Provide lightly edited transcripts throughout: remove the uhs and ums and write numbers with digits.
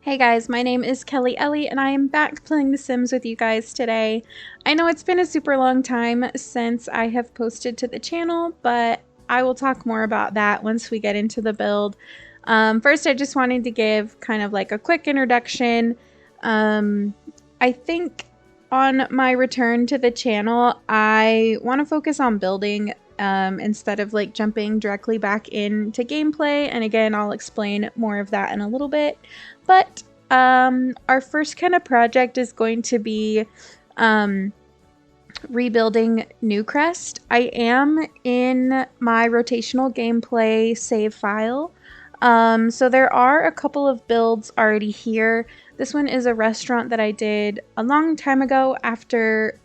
Hey guys, my name is Kelly Ellie and I am back playing The Sims with you guys today. I know it's been a super long time since I have posted to the channel, but I will talk more about that once we get into the build. First, I just wanted to give kind of like a quick introduction. I think on my return to the channel, I want to focus on building instead of like jumping directly back into gameplay. And again, I'll explain more of that in a little bit. But our first kind of project is going to be rebuilding Newcrest. I am in my rotational gameplay save file. So there are a couple of builds already here. This one is a restaurant that I did a long time ago after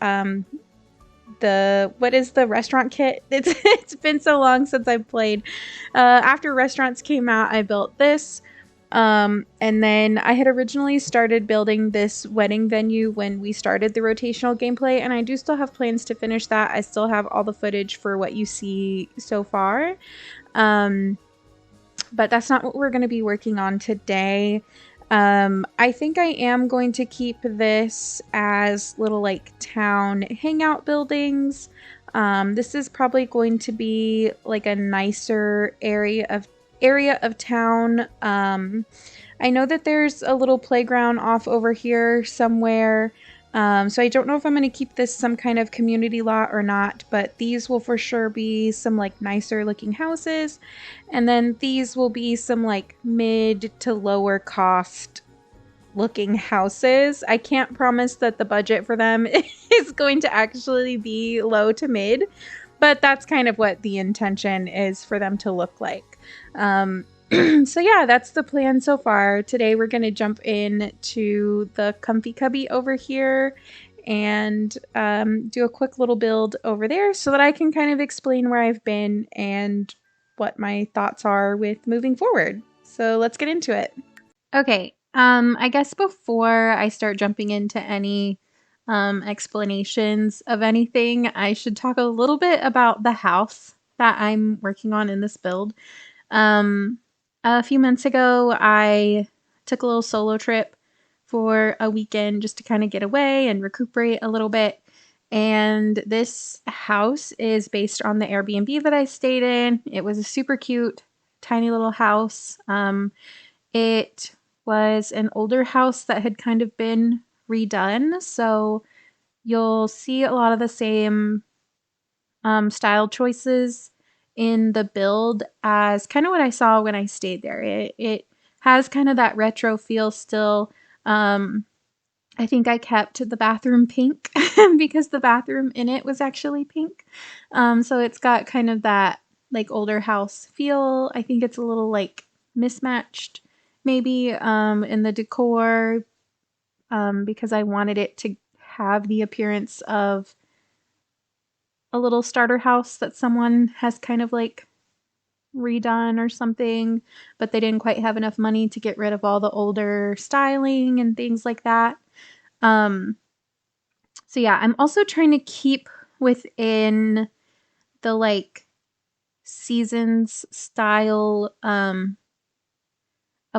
what is the restaurant kit? It's been so long since I played. After restaurants came out, I built this. And then I had originally started building this wedding venue when we started the rotational gameplay, and I do still have plans to finish that. I still have all the footage for what you see so far. But that's not what we're going to be working on today. I think I am going to keep this as little like town hangout buildings. This is probably going to be like a nicer area of town. I know that there's a little playground off over here somewhere. So I don't know if I'm going to keep this some kind of community lot or not, but these will for sure be some like nicer looking houses. And then these will be some like mid to lower cost looking houses. I can't promise that the budget for them is going to actually be low to mid, but that's kind of what the intention is for them to look like. So yeah, that's the plan so far. Today we're going to jump in to the comfy cubby over here and do a quick little build over there so that I can kind of explain where I've been and what my thoughts are with moving forward. So let's get into it. Okay, I guess before I start jumping into any explanations of anything, I should talk a little bit about the house that I'm working on in this build. A few months ago, I took a little solo trip for a weekend just to kind of get away and recuperate a little bit. And this house is based on the Airbnb that I stayed in. It was a super cute, tiny little house. It was an older house that had kind of been redone. So you'll see a lot of the same style choices in the build as kind of what I saw when I stayed there. It has kind of that retro feel still. I think I kept the bathroom pink because the bathroom in it was actually pink. So it's got kind of that like older house feel. I think it's a little like mismatched maybe in the decor because I wanted it to have the appearance of a little starter house that someone has kind of like redone or something, but they didn't quite have enough money to get rid of all the older styling and things like that. So yeah, I'm also trying to keep within the like seasons style of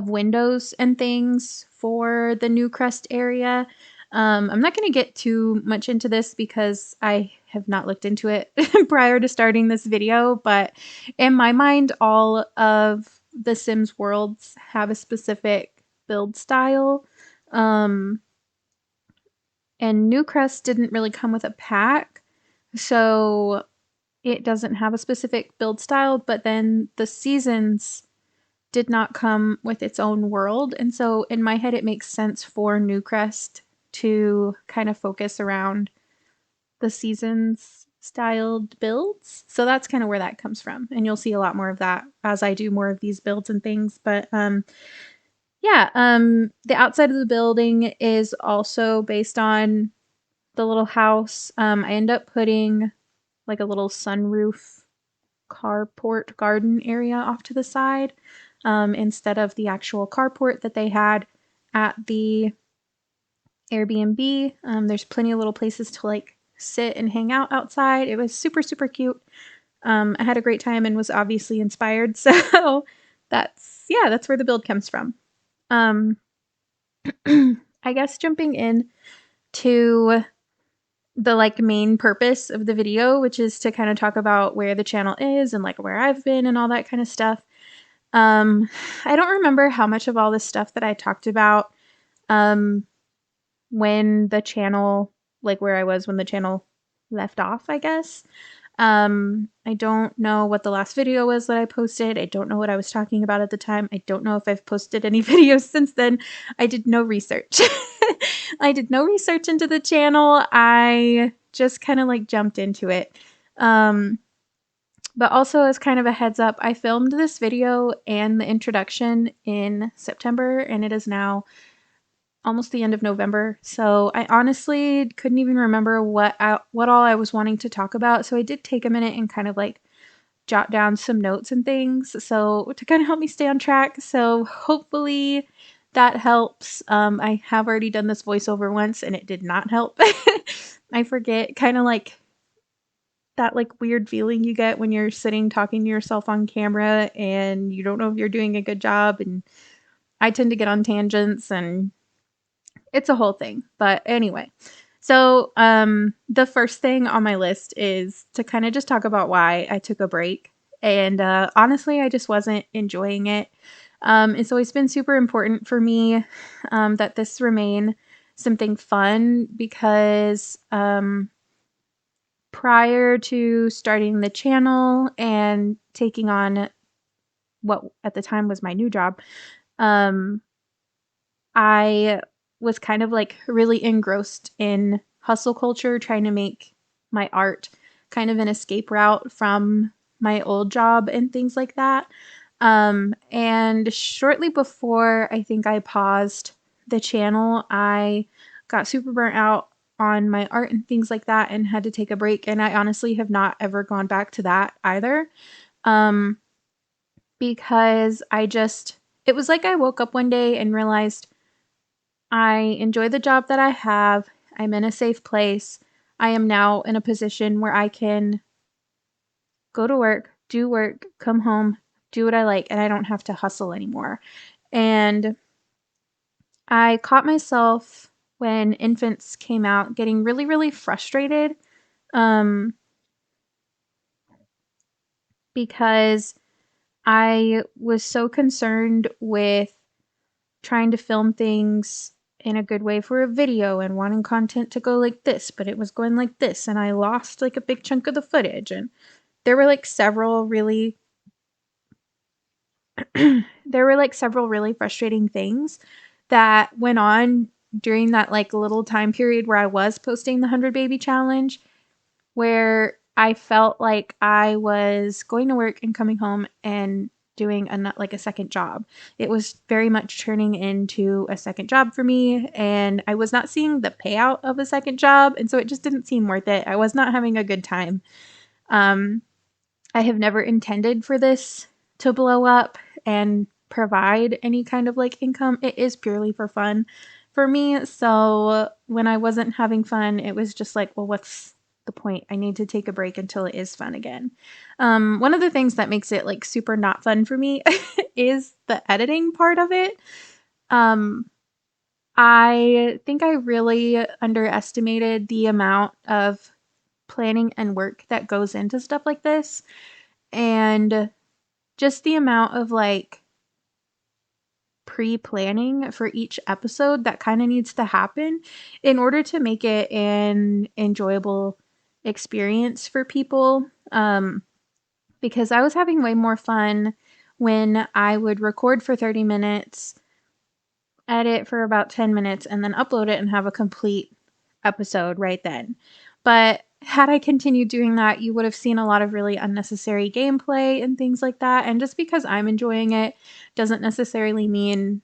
windows and things for the Newcrest area. I'm not going to get too much into this because I have not looked into it prior to starting this video, but in my mind, all of the Sims worlds have a specific build style. And Newcrest didn't really come with a pack, so it doesn't have a specific build style, but then the seasons did not come with its own world. And so in my head, it makes sense for Newcrest to kind of focus around the seasons styled builds. So that's kind of where that comes from. And you'll see a lot more of that as I do more of these builds and things. But yeah, the outside of the building is also based on the little house. I end up putting like a little sunroof carport garden area off to the side instead of the actual carport that they had at the Airbnb. There's plenty of little places to like sit and hang out outside. It was super, super cute. I had a great time and was obviously inspired. So that's where the build comes from. I guess jumping in to the like main purpose of the video, which is to kind of talk about where the channel is and like where I've been and all that kind of stuff. Um, I don't remember how much of all this stuff that I talked about um, when the channel, like where I was when the channel left off, I guess. I don't know what the last video was that I posted. I don't know what I was talking about at the time. I don't know if I've posted any videos since then. I did no research. I did no research into the channel. I just kind of like jumped into it. Um, but also as kind of a heads up, I filmed this video and the introduction in September, and it is now almost the end of November. So I honestly couldn't even remember what all I was wanting to talk about. So I did take a minute and kind of like jot down some notes and things. So to kind of help me stay on track. So hopefully that helps. I have already done this voiceover once and it did not help. I forget, kind of like that like weird feeling you get when you're sitting talking to yourself on camera and you don't know if you're doing a good job. And I tend to get on tangents and it's a whole thing. But anyway, so the first thing on my list is to kind of just talk about why I took a break. And honestly, I just wasn't enjoying it. It's always been super important for me that this remain something fun because prior to starting the channel and taking on what at the time was my new job, um, I was kind of like really engrossed in hustle culture, trying to make my art kind of an escape route from my old job and things like that. And shortly before I think I paused the channel, I got super burnt out on my art and things like that and had to take a break. And I honestly have not ever gone back to that either. Um, because it was like I woke up one day and realized I enjoy the job that I have. I'm in a safe place. I am now in a position where I can go to work, come home, do what I like, and I don't have to hustle anymore. And I caught myself when infants came out getting really, really frustrated um, because I was so concerned with trying to film things in a good way for a video and wanting content to go like this, but it was going like this, and I lost like a big chunk of the footage. And there were like several really there were like several really frustrating things that went on during that like little time period where I was posting the 100 baby challenge, where I felt like I was going to work and coming home and doing a second job. It was very much turning into a second job for me, and I was not seeing the payout of a second job, and so it just didn't seem worth it. I was not having a good time. Um, I have never intended for this to blow up and provide any kind of like income. It is purely for fun for me. So when I wasn't having fun, it was just like, well, what's the point? I need to take a break until it is fun again. One of the things that makes it like super not fun for me is the editing part of it. Um, I think I really underestimated the amount of planning and work that goes into stuff like this. And just the amount of like pre-planning for each episode that kind of needs to happen in order to make it an enjoyable experience for people. Because I was having way more fun when I would record for 30 minutes, edit for about 10 minutes, and then upload it and have a complete episode right then. But had I continued doing that, you would have seen a lot of really unnecessary gameplay and things like that. And just because I'm enjoying it doesn't necessarily mean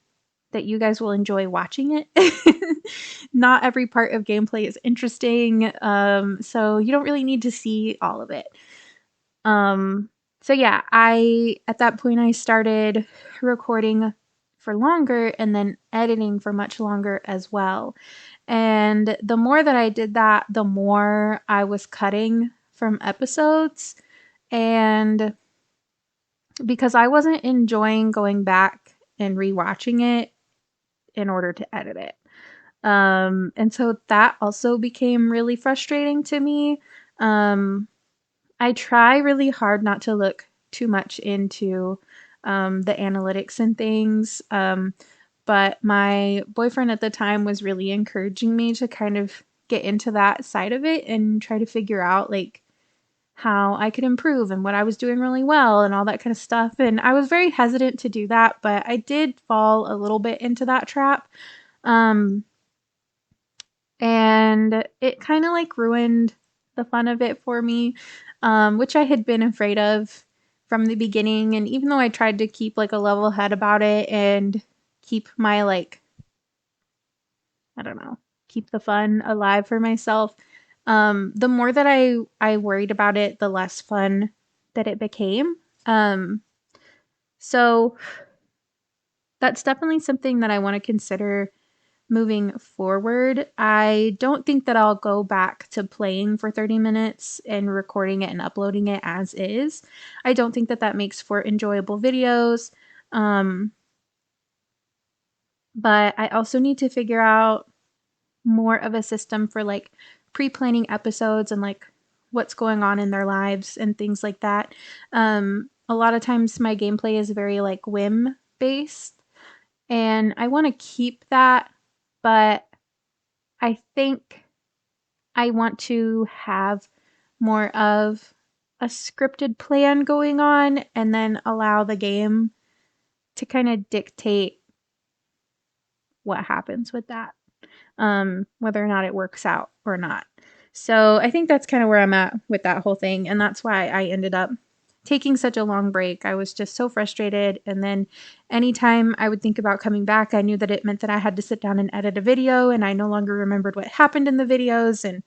that you guys will enjoy watching it. Not every part of gameplay is interesting, so you don't really need to see all of it. So yeah, I at that point I started recording for longer and then editing for much longer as well. And the more that I did that, the more I was cutting from episodes. And because I wasn't enjoying going back and rewatching it, in order to edit it. And so that also became really frustrating to me. I try really hard not to look too much into the analytics and things. But my boyfriend at the time was really encouraging me to kind of get into that side of it and try to figure out like how I could improve and what I was doing really well and all that kind of stuff. And I was very hesitant to do that, but I did fall a little bit into that trap. Um, and it kind of like ruined the fun of it for me, which I had been afraid of from the beginning. And even though I tried to keep like a level head about it and keep my like, I don't know, keep the fun alive for myself, the more that I worried about it, the less fun that it became. So that's definitely something that I want to consider moving forward. I don't think that I'll go back to playing for 30 minutes and recording it and uploading it as is. I don't think that that makes for enjoyable videos. Um, but I also need to figure out more of a system for like pre-planning episodes and like what's going on in their lives and things like that. A lot of times my gameplay is very like whim based, and I want to keep that, but I think I want to have more of a scripted plan going on and then allow the game to kind of dictate what happens with that, whether or not it works out or not. So I think that's kind of where I'm at with that whole thing. And that's why I ended up taking such a long break. I was just so frustrated. And then anytime I would think about coming back, I knew that it meant that I had to sit down and edit a video, and I no longer remembered what happened in the videos and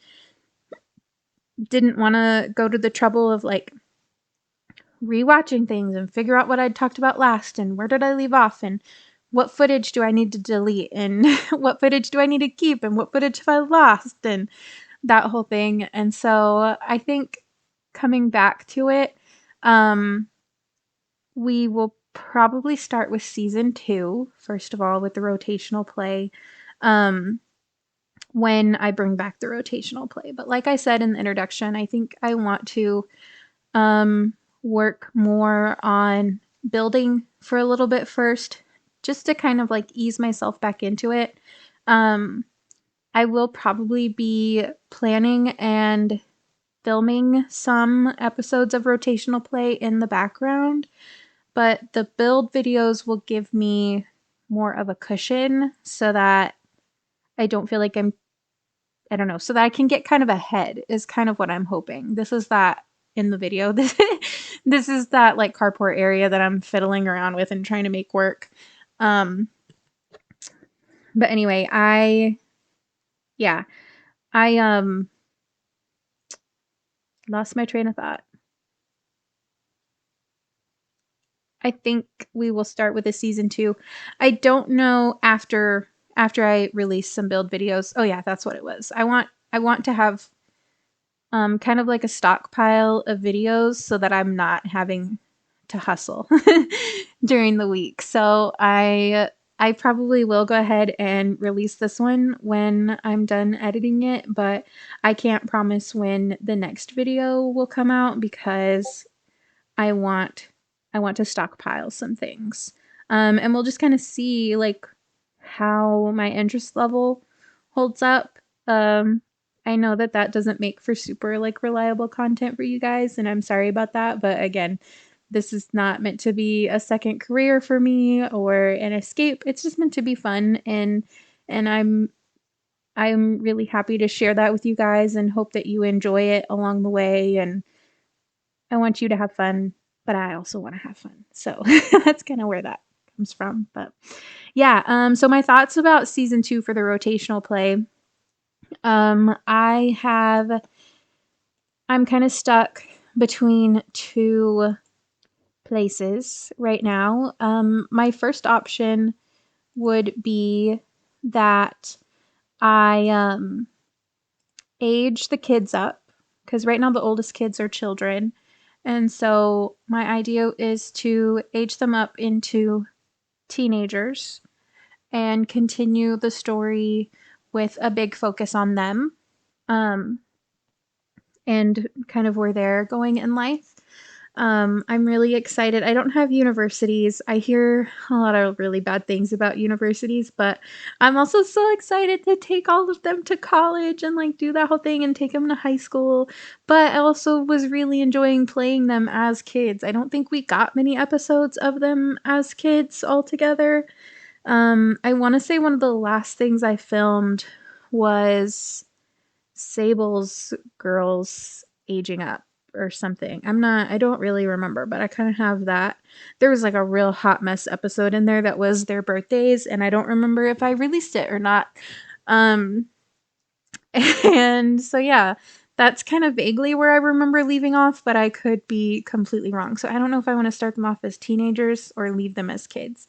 didn't want to go to the trouble of like rewatching things and figure out what I'd talked about last and where did I leave off and what footage do I need to delete and what footage do I need to keep and what footage have I lost and that whole thing. And so I think coming back to it, we will probably start with season 2, first of all, with the rotational play. When I bring back the rotational play. But like I said in the introduction, I think I want to work more on building for a little bit first, just to kind of like ease myself back into it. I will probably be planning and filming some episodes of rotational play in the background, but the build videos will give me more of a cushion so that I don't feel like I don't know, so that I can get kind of ahead is kind of what I'm hoping. This is that in the video. This is that like carport area that I'm fiddling around with and trying to make work. But anyway, I lost my train of thought. I think we will start with a season 2. I don't know after I release some build videos. Oh yeah, that's what it was. I want to have kind of like a stockpile of videos so that I'm not having to hustle during the week. So I probably will go ahead and release this one when I'm done editing it, but I can't promise when the next video will come out because I want I want to stockpile some things. And we'll just kind of see like how my interest level holds up. I know that that doesn't make for super like reliable content for you guys, and I'm sorry about that. But again, this is not meant to be a second career for me or an escape. It's just meant to be fun, and I'm really happy to share that with you guys and hope that you enjoy it along the way. And I want you to have fun, but I also want to have fun. So that's kind of where that comes from. But yeah, so my thoughts about season 2 for the rotational play. I'm kind of stuck between two places right now. My first option would be that I age the kids up because right now the oldest kids are children. And so my idea is to age them up into teenagers and continue the story with a big focus on them, um, and kind of where they're going in life. I'm really excited. I don't have universities. I hear a lot of really bad things about universities, but I'm also so excited to take all of them to college and like do that whole thing and take them to high school. But I also was really enjoying playing them as kids. I don't think we got many episodes of them as kids altogether. I want to say one of the last things I filmed was Sable's girls aging up or something. I don't really remember, but I kind of have that. There was like a real hot mess episode in there that was their birthdays, and I don't remember if I released it or not. Um, and so, yeah, that's kind of vaguely where I remember leaving off, but I could be completely wrong. So I don't know if I want to start them off as teenagers or leave them as kids.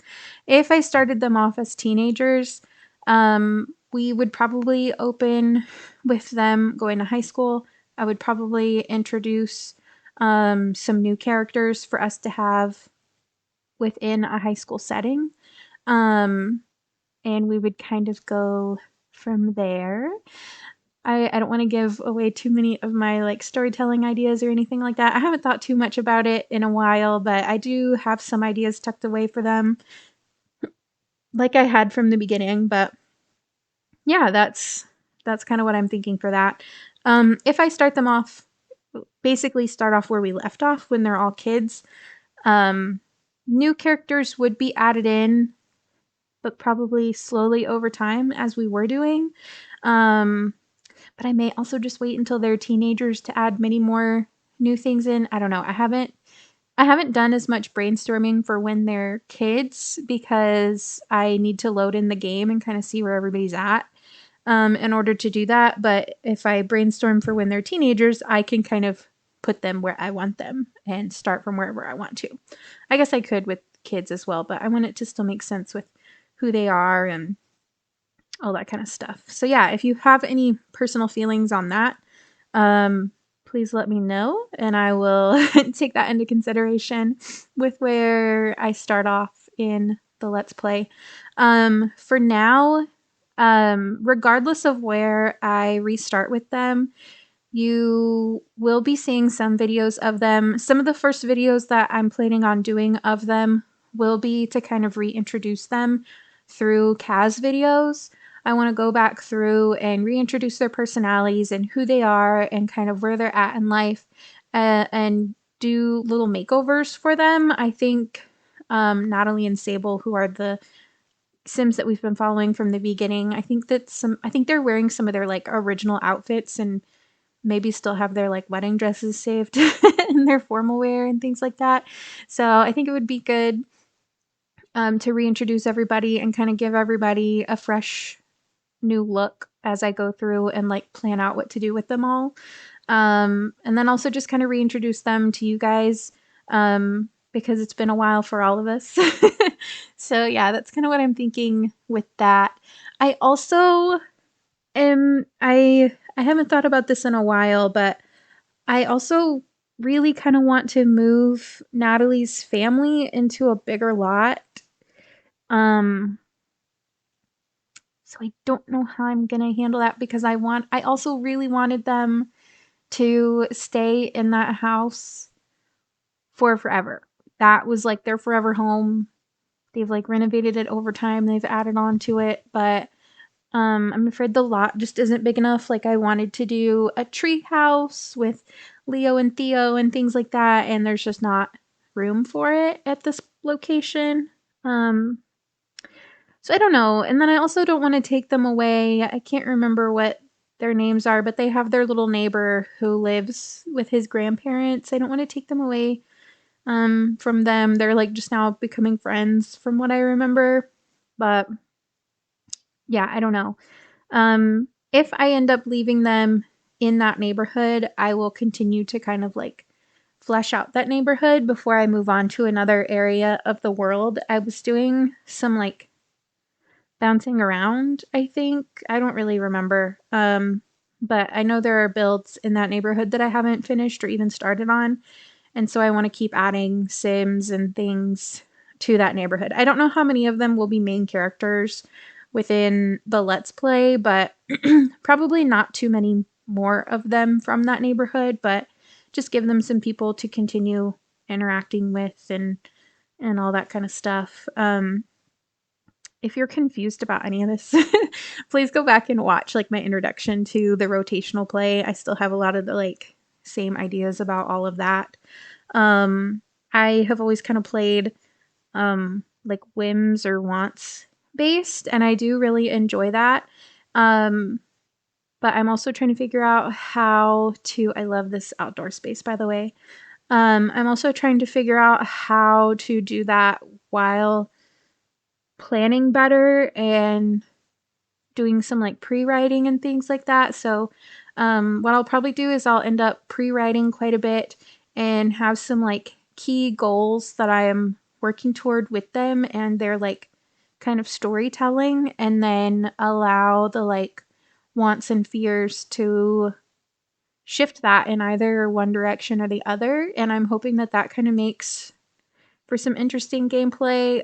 If I started them off as teenagers, we would probably open with them going to high school. I would probably introduce some new characters for us to have within a high school setting. Um, and we would kind of go from there. I don't want to give away too many of my like storytelling ideas or anything like that. I haven't thought too much about it in a while, but I do have some ideas tucked away for them, like I had from the beginning. But yeah, that's kind of what I'm thinking for that. If I start them off, basically start off where we left off when they're all kids, new characters would be added in, but probably slowly over time as we were doing. But I may also just wait until they're teenagers to add many more new things in. I don't know. I haven't done as much brainstorming for when they're kids because I need to load in the game and kind of see where everybody's at, in order to do that. But if I brainstorm for when they're teenagers, I can kind of put them where I want them and start from wherever I want to. I guess I could with kids as well, but I want it to still make sense with who they are and all that kind of stuff. So yeah, if you have any personal feelings on that, please let me know and I will take that into consideration with where I start off in the Let's Play. For now, regardless of where I restart with them, you will be seeing some videos of them. Some of the first videos that I'm planning on doing of them will be to kind of reintroduce them through Kaz videos. I want to go back through and reintroduce their personalities and who they are and kind of where they're at in life, and do little makeovers for them. I think Natalie and Sable, who are the Sims that we've been following from the beginning, I think they're wearing some of their like original outfits and maybe still have their like wedding dresses saved in their formal wear and things like that. So I think it would be good to reintroduce everybody and kind of give everybody a fresh new look as I go through and like plan out what to do with them all. And then also just kind of reintroduce them to you guys, because it's been a while for all of us. So yeah, that's kind of what I'm thinking with that. I also I haven't thought about this in a while, but I also really kind of want to move Natalie's family into a bigger lot. Um, so I don't know how I'm gonna handle that because I also really wanted them to stay in that house for forever. That was like their forever home. They've like renovated it over time. They've added on to it, but I'm afraid the lot just isn't big enough. Like I wanted to do a tree house with Leo and Theo and things like that, and there's just not room for it at this location. Um, so I don't know. And then I also don't want to take them away. I can't remember what their names are, but they have their little neighbor who lives with his grandparents. I don't want to take them away from them. They're like just now becoming friends from what I remember. But yeah, I don't know. If I end up leaving them in that neighborhood, I will continue to kind of like flesh out that neighborhood before I move on to another area of the world. I was doing some like bouncing around, I think. I don't really remember. But I know there are builds in that neighborhood that I haven't finished or even started on. And so I want to keep adding Sims and things to that neighborhood. I don't know how many of them will be main characters within the Let's Play, but probably not too many more of them from that neighborhood, but just give them some people to continue interacting with and all that kind of stuff. If you're confused about any of this, please go back and watch like my introduction to the rotational play. I still have a lot of the like same ideas about all of that. I have always kind of played like whims or wants based, and I do really enjoy that. But I'm also trying to figure out how to, I love this outdoor space, by the way. I'm also trying to figure out how to do that while planning better and doing some like pre-writing and things like that. So what I'll probably do is I'll end up pre-writing quite a bit and have some like key goals that I am working toward with them, and they're like kind of storytelling, and then allow the like wants and fears to shift that in either one direction or the other. And I'm hoping that that kind of makes for some interesting gameplay.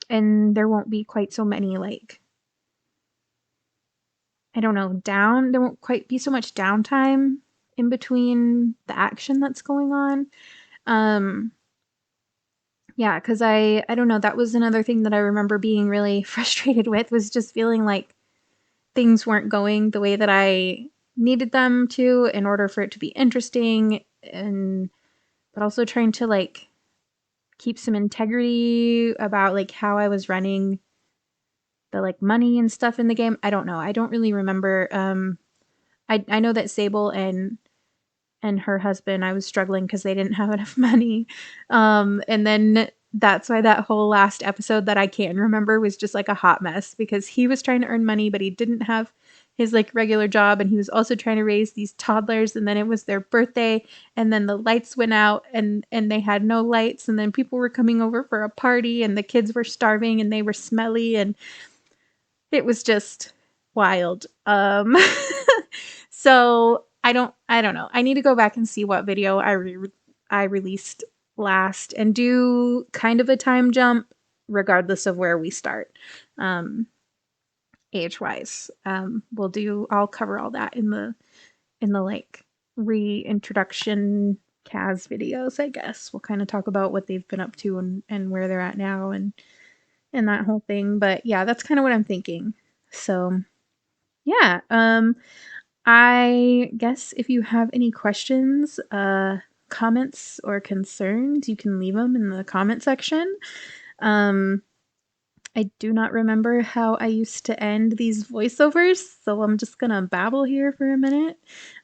And there won't be quite so many like, I don't know, there won't quite be so much downtime in between the action that's going on. Yeah, because I don't know, that was another thing that I remember being really frustrated with, was just feeling like things weren't going the way that I needed them to in order for it to be interesting, and but also trying to like keep some integrity about like how I was running the like money and stuff in the game. I don't know. I don't really remember. I know that Sable and her husband, I was struggling because they didn't have enough money. And then that's why that whole last episode that I can remember was just like a hot mess, because he was trying to earn money, but he didn't have his like regular job, and he was also trying to raise these toddlers, and then it was their birthday, and then the lights went out and they had no lights, and then people were coming over for a party, and the kids were starving and they were smelly, and it was just wild. So I don't know. I need to go back and see what video I released last and do kind of a time jump regardless of where we start. Age wise. I'll cover all that in the like reintroduction Kaz videos, I guess. We'll kind of talk about what they've been up to and where they're at now and that whole thing. But yeah, that's kind of what I'm thinking. So yeah, I guess if you have any questions, comments, or concerns, you can leave them in the comment section. I do not remember how I used to end these voiceovers, so I'm just gonna babble here for a minute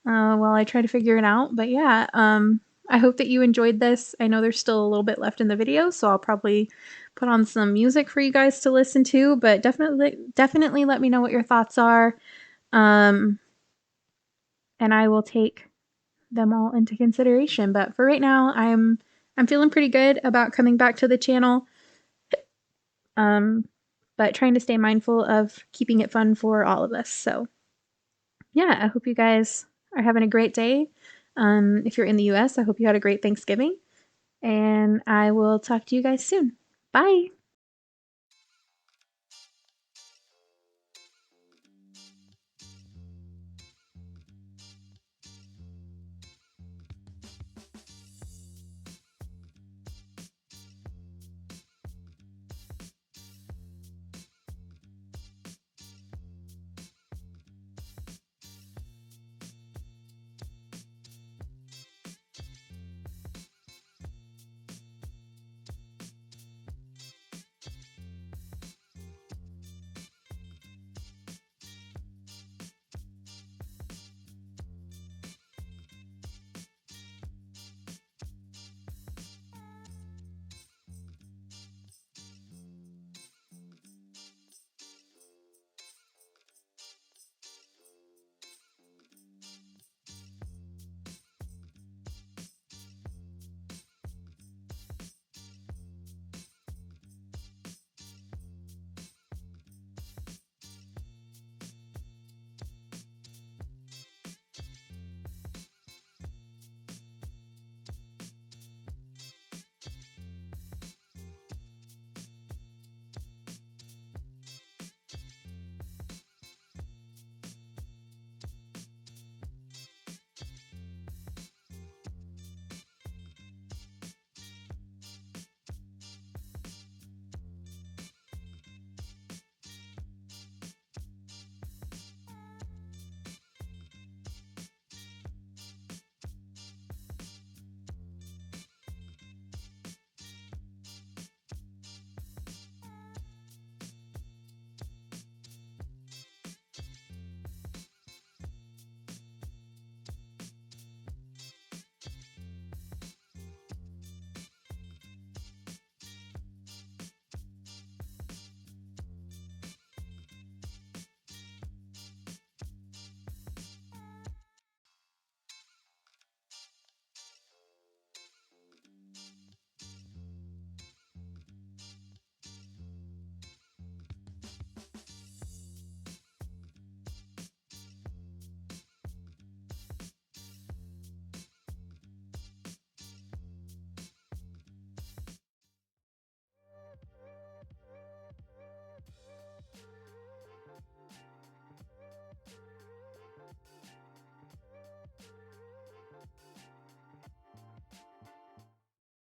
while I try to figure it out. But yeah, I hope that you enjoyed this. I know there's still a little bit left in the video, so I'll probably put on some music for you guys to listen to, but definitely let me know what your thoughts are. And I will take them all into consideration. But for right now, I'm feeling pretty good about coming back to the channel. But trying to stay mindful of keeping it fun for all of us. So yeah, I hope you guys are having a great day. If you're in the US, I hope you had a great Thanksgiving, and I will talk to you guys soon. Bye.